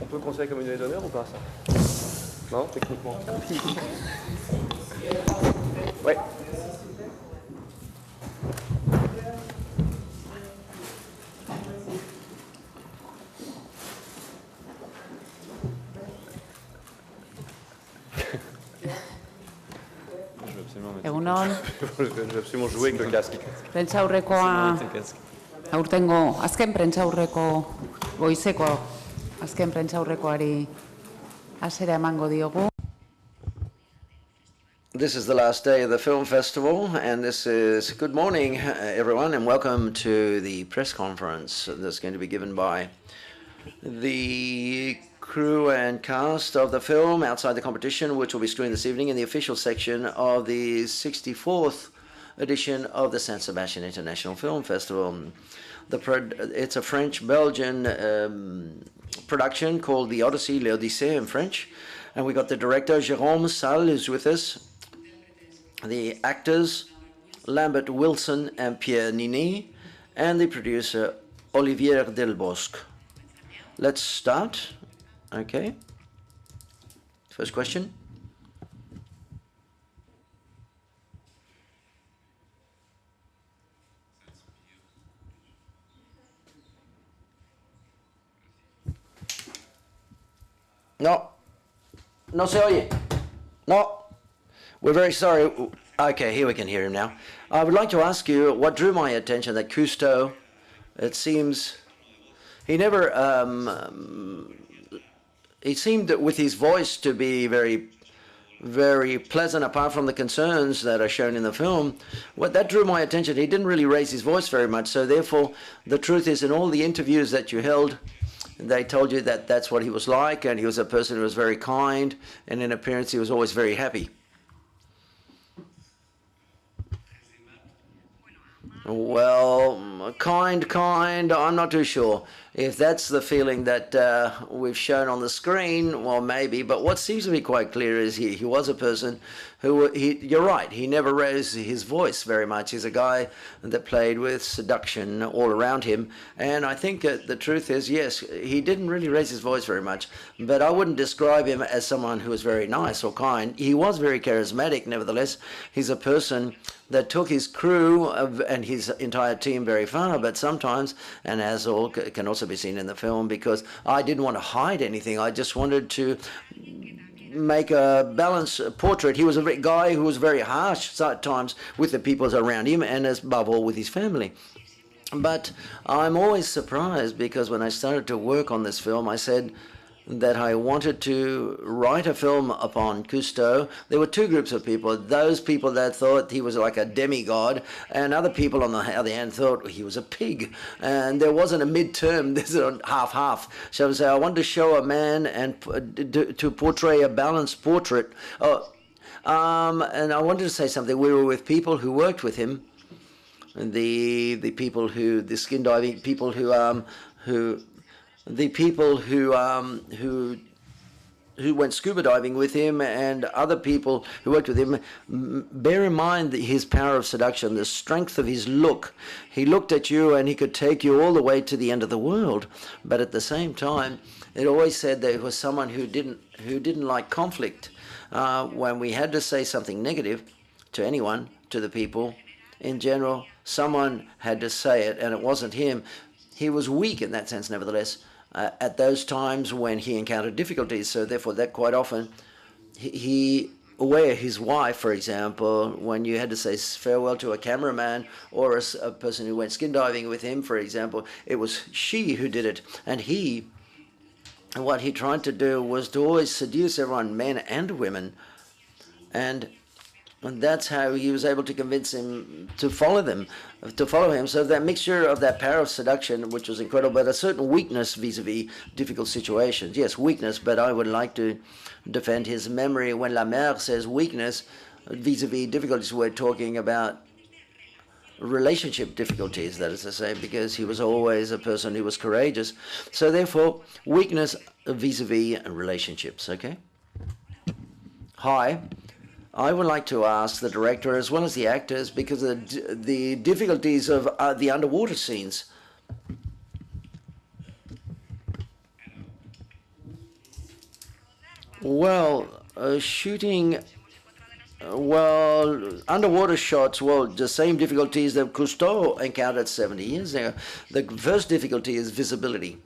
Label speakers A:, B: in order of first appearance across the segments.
A: peut le considérer comme une médaille d'honneur ou pas, ça? Non, techniquement. Ouais.
B: Egunon.
A: Je vais absolument jouer avec le casque.
B: Prentsaurrekoa aurtengo azken prentsaurreko goizeko azken prentsaurrekoari hasiera emango diogu.
C: This is the last day of the film festival, and this is good morning, everyone, and welcome to the press conference that's going to be given by the crew and cast of the film outside the competition, which will be screened this evening in the official section of the 64th edition of the San Sebastian International Film Festival. It's a French-Belgian production called the Odyssey, l'Odyssée in French, and we got the director Jérôme Salle, who's with us, the actors Lambert Wilson and Pierre Nini, and the producer Olivier Delbosque. Let's start. Okay. First question. No. No se oye. No. We're very sorry. Okay, here we can hear him now. I would like to ask you what drew my attention that Cousteau, it seems, he never, he seemed with his voice to be very, very pleasant apart from the concerns that are shown in the film. What that drew my attention, he didn't really raise his voice very much. So therefore, the truth is in all the interviews that you held, they told you that that's what he was like, and he was a person who was very kind, and in appearance he was always very happy. Well, kind, I'm not too sure. If that's the feeling that we've shown on the screen, well, maybe. But what seems to be quite clear is he was a person who, you're right, he never raised his voice very much. He's a guy that played with seduction all around him. And I think the truth is, yes, he didn't really raise his voice very much. But I wouldn't describe him as someone who was very nice or kind. He was very charismatic, nevertheless. He's a person that took his crew and his entire team very far, but sometimes, and as all can also be seen in the film, because I didn't want to hide anything, I just wanted to make a balanced portrait. He was a guy who was very harsh at times with the people around him, and above all with his family. But I'm always surprised, because when I started to work on this film, I said that I wanted to write a film upon Cousteau. There were two groups of people. Those people that thought he was like a demigod, and other people on the other hand thought he was a pig. And there wasn't a midterm, there's a half-half. Shall we say, I wanted to show a man and to portray a balanced portrait. And I wanted to say something. We were with people who worked with him, the people who, the skin diving people the people who went scuba diving with him, and other people who worked with him. Bear in mind his power of seduction, the strength of his look. He looked at you and he could take you all the way to the end of the world. But at the same time, it always said that it was someone who didn't like conflict. When we had to say something negative to anyone, to the people in general, someone had to say it, and it wasn't him. He was weak in that sense, nevertheless, at those times when he encountered difficulties. So therefore, that quite often, his wife, for example, when you had to say farewell to a cameraman or a person who went skin diving with him, for example, it was she who did it. And what he tried to do was to always seduce everyone, men and women. And that's how he was able to convince him to follow him. So that mixture of that power of seduction, which was incredible, but a certain weakness vis-a-vis difficult situations. Yes, weakness, but I would like to defend his memory. When La Mer says weakness vis-a-vis difficulties, we're talking about relationship difficulties, that is to say, because he was always a person who was courageous. So therefore, weakness vis-a-vis relationships, okay? Hi. I would like to ask the director as well as the actors, because of the difficulties of the underwater scenes. Well, shooting, well, underwater shots, well, the same difficulties that Cousteau encountered 70 years ago. The first difficulty is visibility.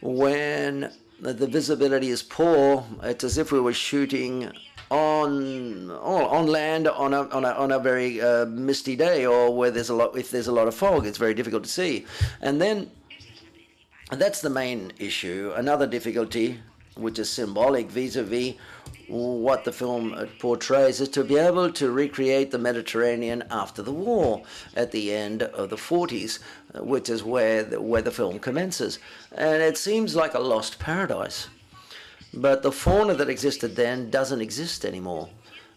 C: When the visibility is poor, it's as if we were shooting on land on a very misty day, or where if there's a lot of fog, it's very difficult to see. And that's the main issue. Another difficulty, which is symbolic vis-a-vis what the film portrays, is to be able to recreate the Mediterranean after the war at the end of the 40s, which is where the film commences. And it seems like a lost paradise. But the fauna that existed then doesn't exist anymore.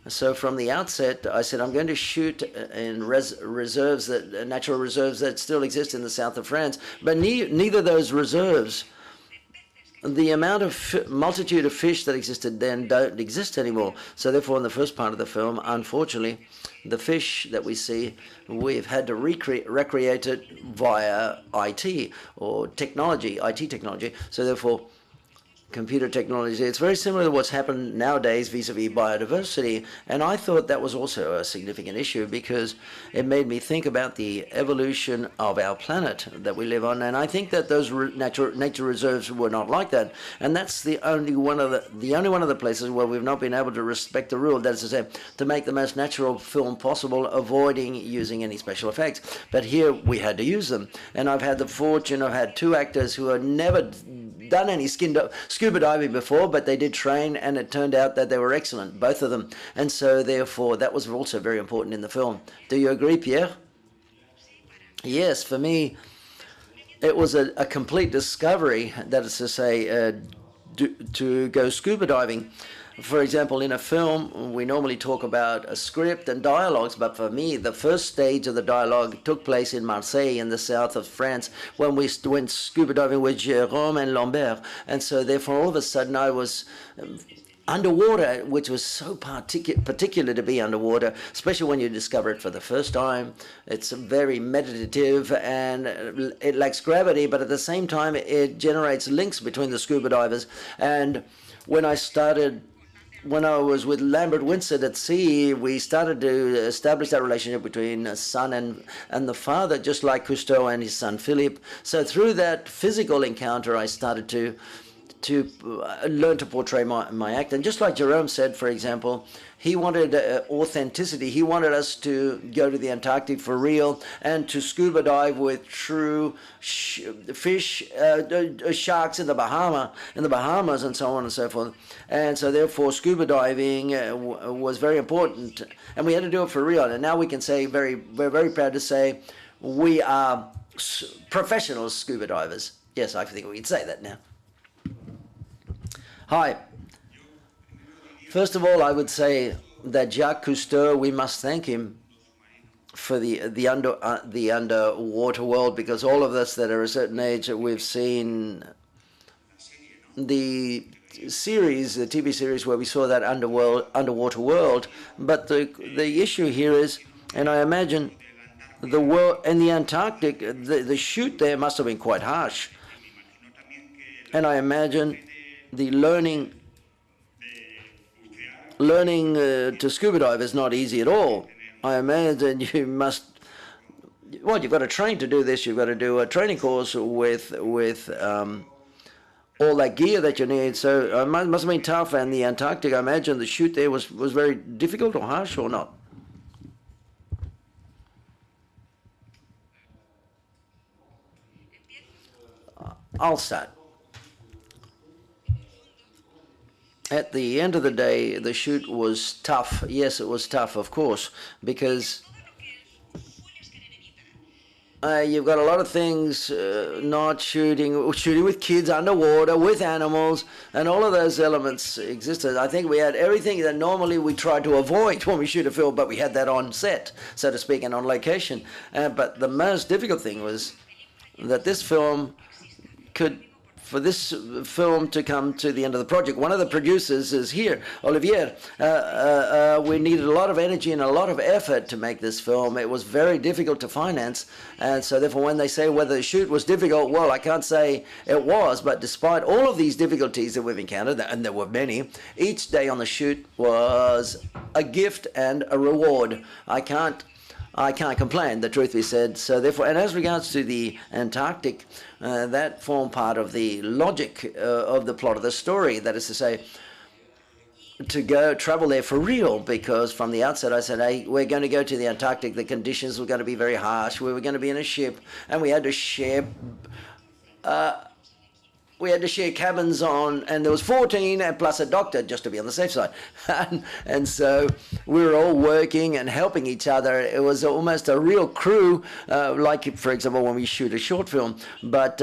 C: So from the outset, I said, I'm going to shoot in reserves, natural reserves that still exist in the south of France, but neither of those reserves, the amount of multitude of fish that existed then don't exist anymore. So therefore, in the first part of the film, unfortunately, the fish that we see, we've had to recreate it via IT or technology, IT technology. So therefore, computer technology, it's very similar to what's happened nowadays vis-a-vis biodiversity. And I thought that was also a significant issue, because it made me think about the evolution of our planet that we live on. And I think that those nature reserves were not like that. And that's the only one of the places where we've not been able to respect the rule, that is to say, to make the most natural film possible, avoiding using any special effects. But here we had to use them. And I've had the fortune, I've had two actors who had never done any scuba diving before, but they did train, and it turned out that they were excellent, both of them. And so therefore that was also very important in the film. Do you agree, Pierre? Yes, for me it was a complete discovery, that is to say, to go scuba diving. For example, in a film, we normally talk about a script and dialogues, but for me, the first stage of the dialogue took place in Marseille, in the south of France, when we went scuba diving with Jérôme and Lambert. And so therefore, all of a sudden, I was underwater, which was so particular to be underwater, especially when you discover it for the first time. It's very meditative, and it lacks gravity, but at the same time, it generates links between the scuba divers. And when I was with Lambert Winsett at sea, we started to establish that relationship between a son and the father, just like Cousteau and his son Philippe. So through that physical encounter, I started to learn to portray my act. And just like Jerome said, for example, he wanted authenticity. He wanted us to go to the Antarctic for real and to scuba dive with true fish, sharks in the Bahamas, and so on and so forth. And so therefore, scuba diving was very important, and we had to do it for real. And now we can say we're very proud to say we are professional scuba divers. Yes, I think we can say that now. Hi. First of all, I would say that Jacques Cousteau, we must thank him for the underwater world, because all of us that are a certain age, we've seen the TV series where we saw that underwater world. But the issue here is, and I imagine the world in the Antarctic, the shoot there must have been quite harsh. And I imagine the learning to scuba dive is not easy at all. I imagine you must, well, you've got to train to do this. You've got to do a training course with all that gear that you need. So it must have been tough. And the Antarctic, I imagine the shoot there was very difficult or harsh, or not? I'll start. At the end of the day, the shoot was tough. Yes, it was tough, of course, because you've got a lot of things, not shooting with kids underwater, with animals, and all of those elements existed. I think we had everything that normally we try to avoid when we shoot a film, but we had that on set, so to speak, and on location. But the most difficult thing was that this film could for this film to come to the end of the project. One of the producers is here, Olivier. We needed a lot of energy and a lot of effort to make this film. It was very difficult to finance, and so therefore when they say whether the shoot was difficult, well, I can't say it was, but despite all of these difficulties that we've encountered, and there were many, each day on the shoot was a gift and a reward. I can't complain, the truth be said. So therefore, and as regards to the Antarctic, that formed part of the logic of the plot of the story. That is to say, to travel there for real, because from the outset I said, hey, we're going to go to the Antarctic. The conditions were going to be very harsh. We were going to be in a ship, and we had to share cabins on, and there was 14 and plus a doctor just to be on the safe side. and so we were all working and helping each other. It was almost a real crew, like, for example, when we shoot a short film. But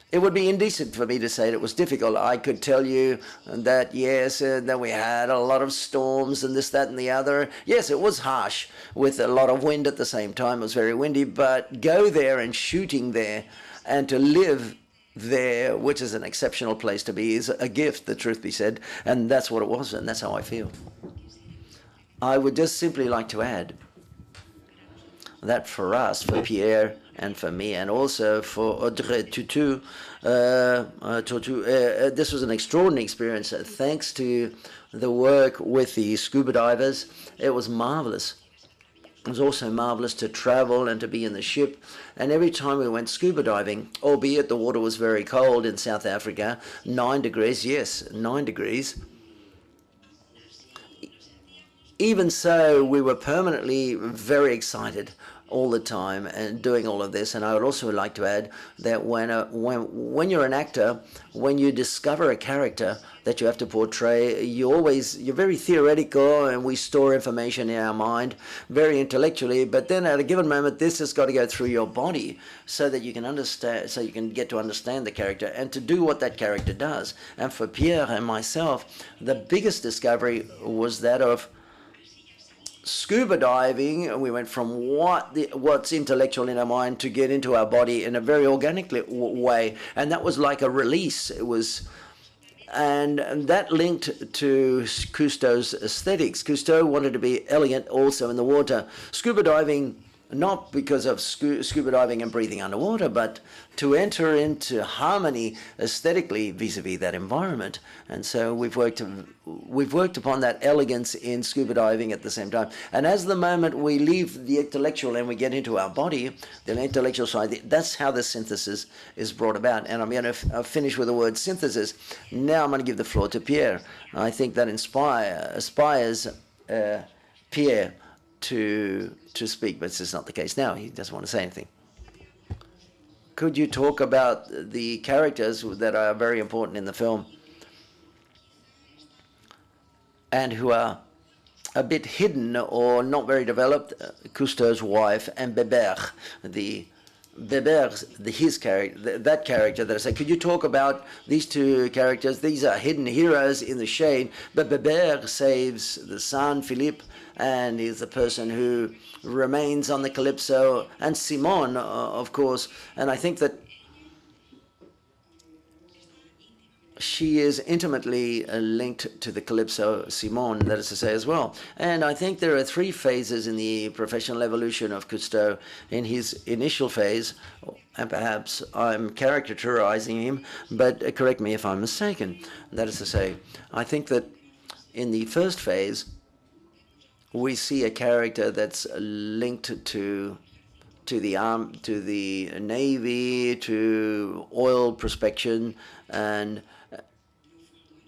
C: it would be indecent for me to say it was difficult. I could tell you that, yes, that we had a lot of storms and this, that, and the other. Yes, it was harsh with a lot of wind at the same time. It was very windy. But go there and shooting there and to live there, which is an exceptional place to be, is a gift, the truth be said, and that's what it was, and that's how I feel. I would just simply like to add that for us, for Pierre and for me, and also for Audrey Tutu, this was an extraordinary experience. Thanks to the work with the scuba divers, it was marvelous. It was also marvelous to travel and to be in the ship. And every time we went scuba diving, albeit the water was very cold in South Africa, 9 degrees, yes, 9 degrees. Even so, we were permanently very excited all the time and doing all of this. And I would also like to add that when you're an actor, when you discover a character that you have to portray, you're very theoretical, and we store information in our mind very intellectually, but then at a given moment this has got to go through your body so that you can understand, so you can get to understand the character and to do what that character does. And for Pierre and myself, the biggest discovery was that of scuba diving. We went from what's intellectual in our mind to get into our body in a very organic way, and that was like a release. It was, and that linked to Cousteau's aesthetics. Cousteau wanted to be elegant also in the water. Scuba diving, not because of scuba diving and breathing underwater, but to enter into harmony aesthetically vis-a-vis that environment. And so we've worked upon that elegance in scuba diving at the same time. And as the moment we leave the intellectual and we get into our body, the intellectual side, that's how the synthesis is brought about. And I'm going to finish with the word synthesis. Now I'm going to give the floor to Pierre. I think that aspires Pierre to speak, but this is not the case now. He doesn't want to say anything. Could you talk about the characters that are very important in the film and who are a bit hidden or not very developed? Cousteau's wife and Bébert, his character, that character that I said. Could you talk about these two characters? These are hidden heroes in the shade, but Bébert saves the son, Philippe, and is the person who remains on the Calypso, and Simone, of course. And I think that she is intimately linked to the Calypso, Simone, that is to say, as well. And I think there are 3 phases in the professional evolution of Cousteau. In his initial phase, and perhaps I'm caricaturizing him, but correct me if I'm mistaken. That is to say, I think that in the first phase, we see a character that's linked to the Navy, to oil prospection, and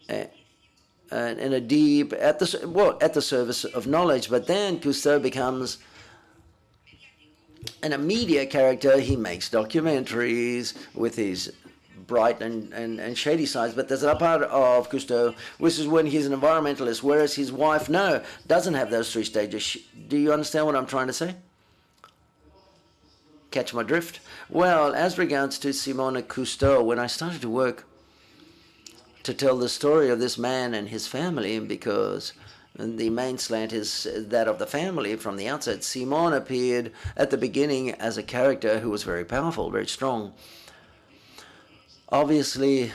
C: in a deep at the service of knowledge. But then Cousteau becomes an immediate character. He makes documentaries with his bright and shady sides, but there's a part of Cousteau which is when he's an environmentalist, whereas his wife doesn't have those 3 stages. Do you understand what I'm trying to say? Catch my drift? Well, as regards to Simone Cousteau, when I started to work to tell the story of this man and his family, because the main slant is that of the family from the outset, Simone appeared at the beginning as a character who was very powerful, very strong. obviously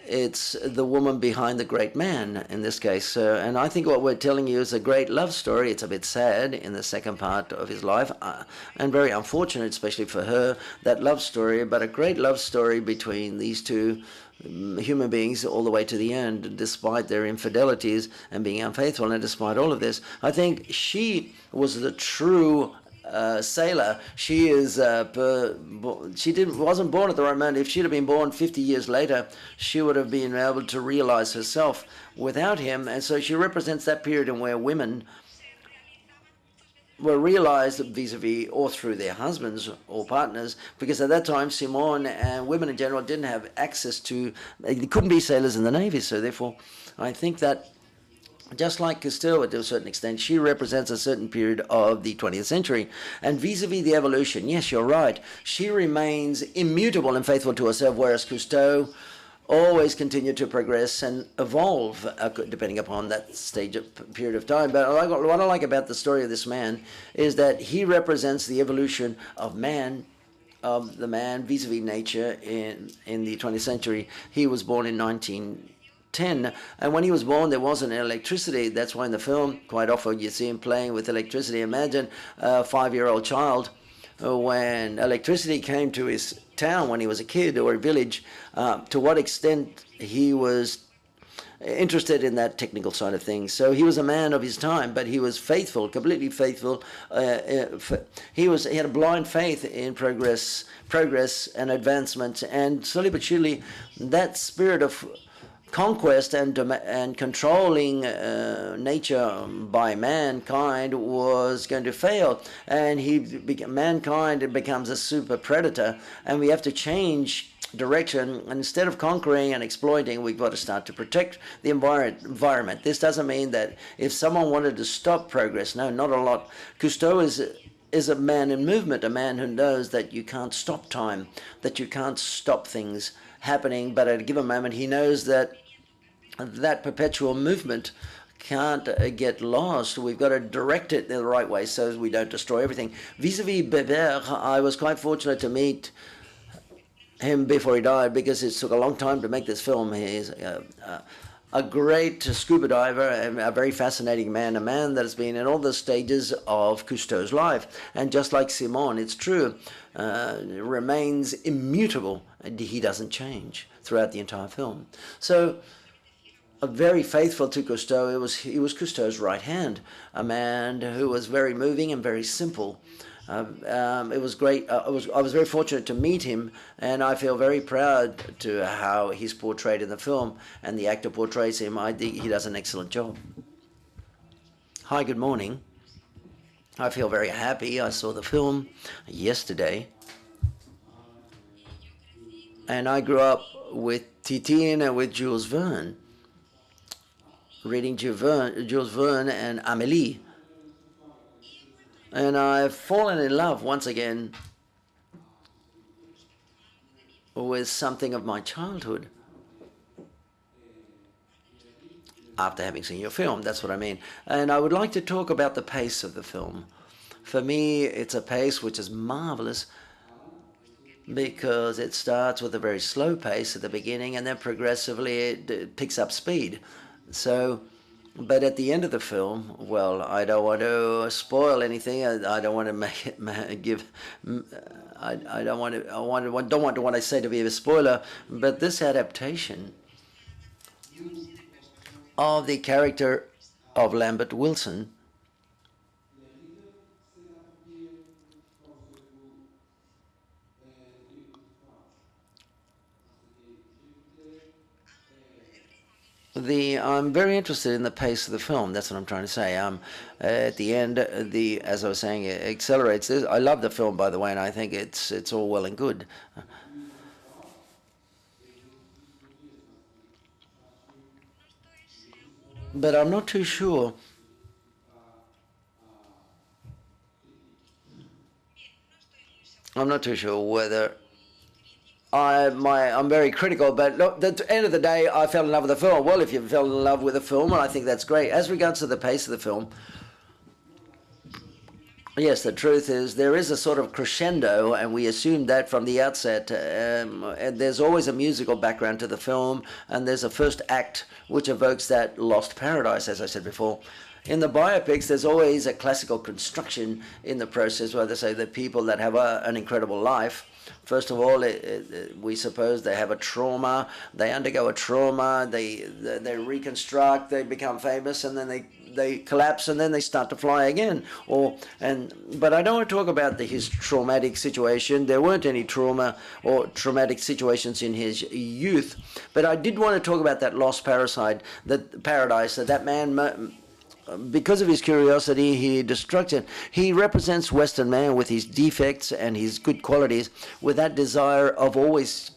C: it's the woman behind the great man in this case. And I think what we're telling you is a great love story. It's a bit sad in the second part of his life, and very unfortunate, especially for her, that love story, but a great love story between these two human beings all the way to the end, despite their infidelities and being unfaithful. And despite all of this, I think she was the true sailor. She is wasn't born at the right moment. If she'd have been born 50 years later, she would have been able to realize herself without him. And so she represents that period in where women were realized vis-a-vis or through their husbands or partners, because at that time Simone and women in general didn't have access to, they couldn't be sailors in the Navy. So therefore I think that just like Cousteau, to a certain extent, she represents a certain period of the 20th century. And vis-a-vis the evolution, yes, you're right, she remains immutable and faithful to herself, whereas Cousteau always continued to progress and evolve, depending upon that period of time. But what I like about the story of this man is that he represents the evolution of man, of the man vis-a-vis nature in the 20th century. He was born in 1910, and when he was born there wasn't electricity. That's why in the film quite often you see him playing with electricity. Imagine a 5-year-old child when electricity came to his town when he was a kid, or a village, to what extent he was interested in that technical side of things. So he was a man of his time, but he was faithful, completely faithful. He had a blind faith in progress and advancement, and slowly but surely that spirit of conquest and controlling nature by mankind was going to fail, and mankind becomes a super predator, and we have to change direction. And instead of conquering and exploiting, we've got to start to protect the environment. This doesn't mean that if someone wanted to stop progress, no, not a lot. Cousteau is a man in movement, a man who knows that you can't stop time, that you can't stop things happening, but at a given moment he knows that that perpetual movement can't get lost. We've got to direct it the right way so we don't destroy everything. Vis-a-vis Bébert, I was quite fortunate to meet him before he died, because it took a long time to make this film. He's a great scuba diver and a very fascinating man, a man that has been in all the stages of Cousteau's life. And just like Simone, it's true, remains immutable, and he doesn't change throughout the entire film. So very faithful to Cousteau. He was Cousteau's right hand, a man who was very moving and very simple. It was great. I was very fortunate to meet him, and I feel very proud to how he's portrayed in the film, and the actor portrays him. I think he does an excellent job. Hi, good morning. I feel very happy. I saw the film yesterday, and I grew up with Titine and with Jules Verne, reading Jules Verne and Amélie. And I've fallen in love once again with something of my childhood after having seen your film. That's what I mean. And I would like to talk about the pace of the film. For me, it's a pace which is marvelous, because it starts with a very slow pace at the beginning, and then progressively it picks up speed. So, but at the end of the film, well, I don't want to spoil anything. I don't want to make it I don't want what I say to be a spoiler. But this adaptation of the character of Lambert Wilson I'm very interested in the pace of the film. That's what I'm trying to say. At the end, as I was saying, it accelerates. I love the film, by the way, and I think it's all well and good. But I'm not too sure. I'm not too sure whether I'm very critical, but look, at the end of the day, I fell in love with the film. Well, if you fell in love with a film, I think that's great. As regards to the pace of the film, Yes, the truth is there is a sort of crescendo, and we assumed that from the outset. And there's always a musical background to the film, and there's a first act which evokes that lost paradise, as I said before. In the biopics, there's always a classical construction in the process where they say the people that have an incredible life. First of all, we suppose they have a trauma, they undergo a trauma, they reconstruct, they become famous, and then they collapse, and then they start to fly again. But I don't want to talk about his traumatic situation. There weren't any trauma or traumatic situations in his youth, but I did want to talk about that lost paradise that man. Because of his curiosity, he destructed. He represents Western man with his defects and his good qualities, with that desire of always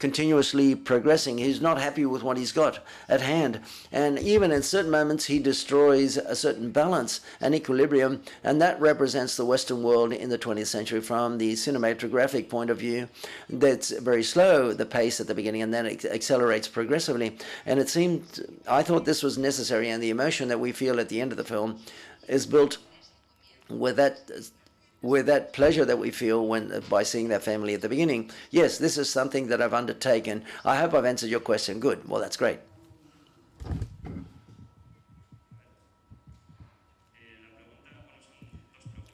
C: continuously progressing. He's not happy with what he's got at hand. And even in certain moments, he destroys a certain balance and equilibrium. And that represents the Western world in the 20th century from the cinematographic point of view. That's very slow, the pace at the beginning, and then it accelerates progressively. And it seemed, I thought this was necessary. And the emotion that we feel at the end of the film is built with that pleasure that we feel by seeing that family at the beginning. Yes, this is something that I've undertaken. I hope I've answered your question. Good. Well, that's great.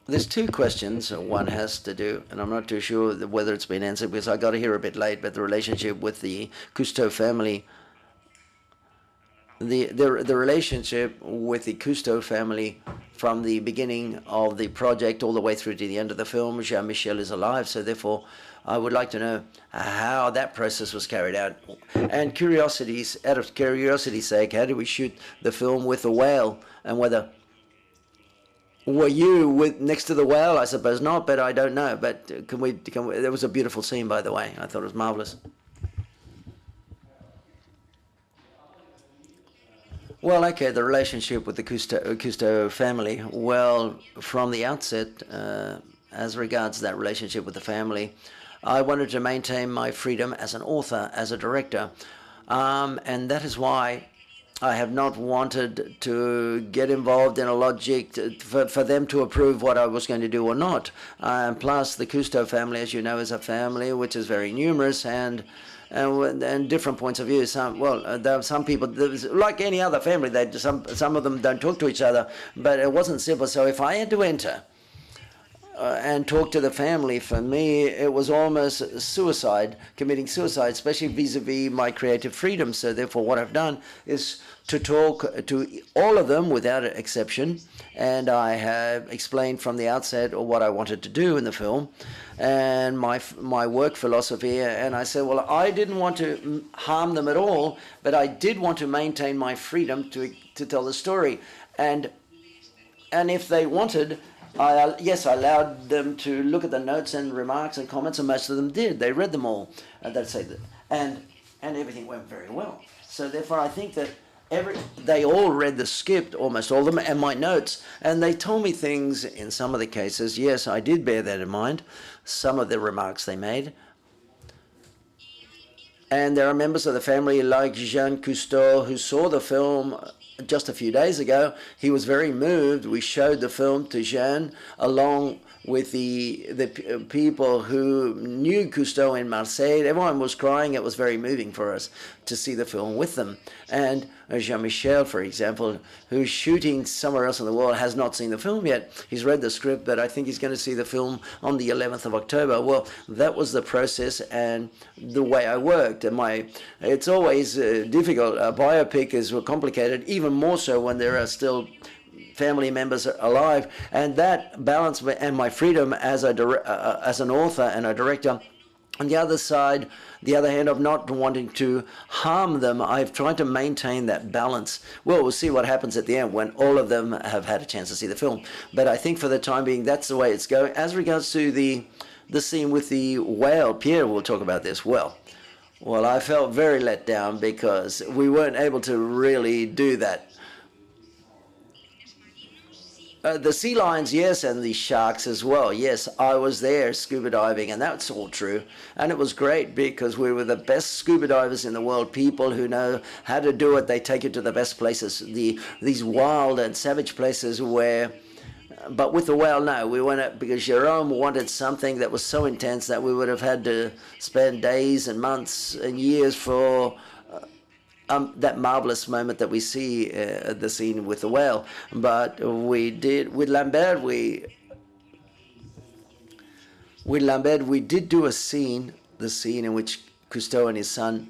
C: There's two questions. One has to do, and I'm not too sure whether it's been answered because I got here a bit late, but the relationship with the Cousteau family. The relationship with the Cousteau family from the beginning of the project all the way through to the end of the film. Jean-Michel is alive, so therefore I would like to know how that process was carried out. And out of curiosity's sake, how did we shoot the film with the whale, and whether were you next to the whale? I suppose not, but I don't know. But can we? There was a beautiful scene, by the way. I thought it was marvelous. Well, okay, the relationship with the Cousteau family. Well, from the outset, as regards that relationship with the family, I wanted to maintain my freedom as an author, as a director. And that is why I have not wanted to get involved in a logic for them to approve what I was going to do or not. Plus, the Cousteau family, as you know, is a family which is very numerous and different points of view. There are some people, like any other family, some of them don't talk to each other, but it wasn't simple. So if I had to enter and talk to the family, for me, it was almost committing suicide, especially vis-a-vis my creative freedom. So therefore, what I've done is to talk to all of them without exception, and I have explained from the outset what I wanted to do in the film and my work philosophy. And I said, well, I didn't want to harm them at all, but I did want to maintain my freedom to tell the story. And if they wanted, I allowed them to look at the notes and remarks and comments, and most of them did. They read them all. And everything went very well. So therefore, I think that they all read the script, almost all of them, and my notes, and they told me things in some of the cases. Yes, I did bear that in mind, some of the remarks they made. And there are members of the family like Jean Cousteau who saw the film just a few days ago. He was very moved. We showed the film to Jean along with the people who knew Cousteau in Marseille. Everyone was crying. It was very moving for us to see the film with them. And Jean-Michel, for example, who's shooting somewhere else in the world, has not seen the film yet. He's read the script, but I think he's going to see the film on the 11th of October. Well, that was the process and the way I worked. And it's always difficult. A biopic is complicated, even more so when there are still family members alive, and that balance and my freedom as an author and a director. On the other hand, of not wanting to harm them, I've tried to maintain that balance. Well, we'll see what happens at the end when all of them have had a chance to see the film. But I think for the time being, that's the way it's going. As regards to the scene with the whale, Pierre will talk about this. Well, I felt very let down because we weren't able to really do that. The sea lions, yes, and the sharks as well. Yes, I was there scuba diving, and that's all true. And it was great because we were the best scuba divers in the world, people who know how to do it. They take you to the best places, these wild and savage places where But with the whale, no, we went because Jerome wanted something that was so intense that we would have had to spend days and months and years for that marvelous moment that we see at the scene with the whale. But we did with Lambert. With Lambert, we did do the scene in which Cousteau and his son,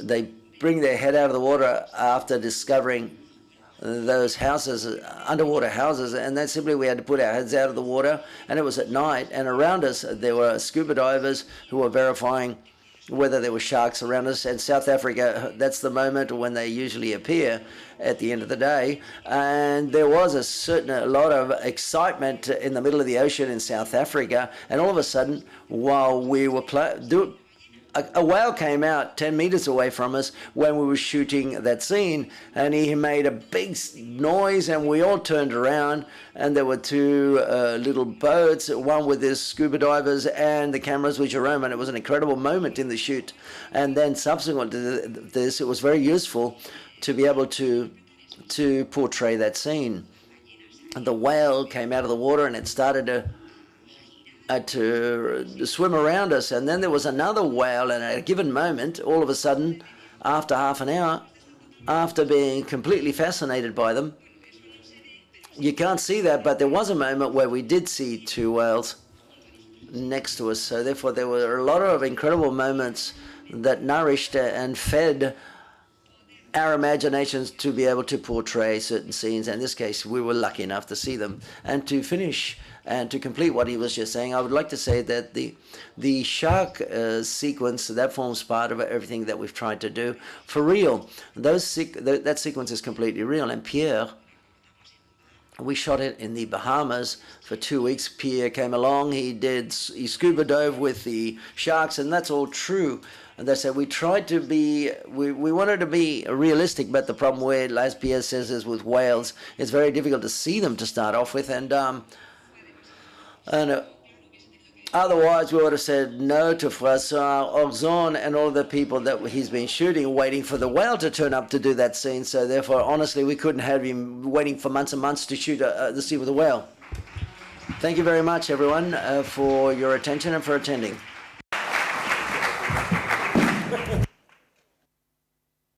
C: they bring their head out of the water after discovering those houses, underwater houses, and then simply we had to put our heads out of the water, and it was at night, and around us there were scuba divers who were verifying whether there were sharks around us. And South Africa, that's the moment when they usually appear at the end of the day, and there was a lot of excitement in the middle of the ocean in South Africa, and all of a sudden, while we were a whale came out 10 meters away from us when we were shooting that scene, and he made a big noise, and we all turned around, and there were two little boats, one with the scuba divers and the cameras with Jerome, and it was an incredible moment in the shoot. And then subsequent to this, it was very useful to be able to portray that scene. And the whale came out of the water, and it started to swim around us, and then there was another whale, and at a given moment, all of a sudden, after half an hour, after being completely fascinated by them, you can't see that, but there was a moment where we did see two whales next to us. So therefore there were a lot of incredible moments that nourished and fed our imaginations to be able to portray certain scenes. In this case, we were lucky enough to see them. And to finish and to complete what he was just saying, I would like to say that the shark sequence, that forms part of everything that we've tried to do. For real, that sequence is completely real. And Pierre, we shot it in the Bahamas for 2 weeks. Pierre came along, he scuba dove with the sharks, and that's all true. And they said we tried to be, we wanted to be realistic, but the problem with, as Pierre says, is with whales, it's very difficult to see them to start off with, and otherwise we would have said no to François Orzon and all the people that he's been shooting, waiting for the whale to turn up to do that scene. So therefore, honestly, we couldn't have him waiting for months and months to shoot the scene with the whale. Thank you very much, everyone, for your attention and for attending.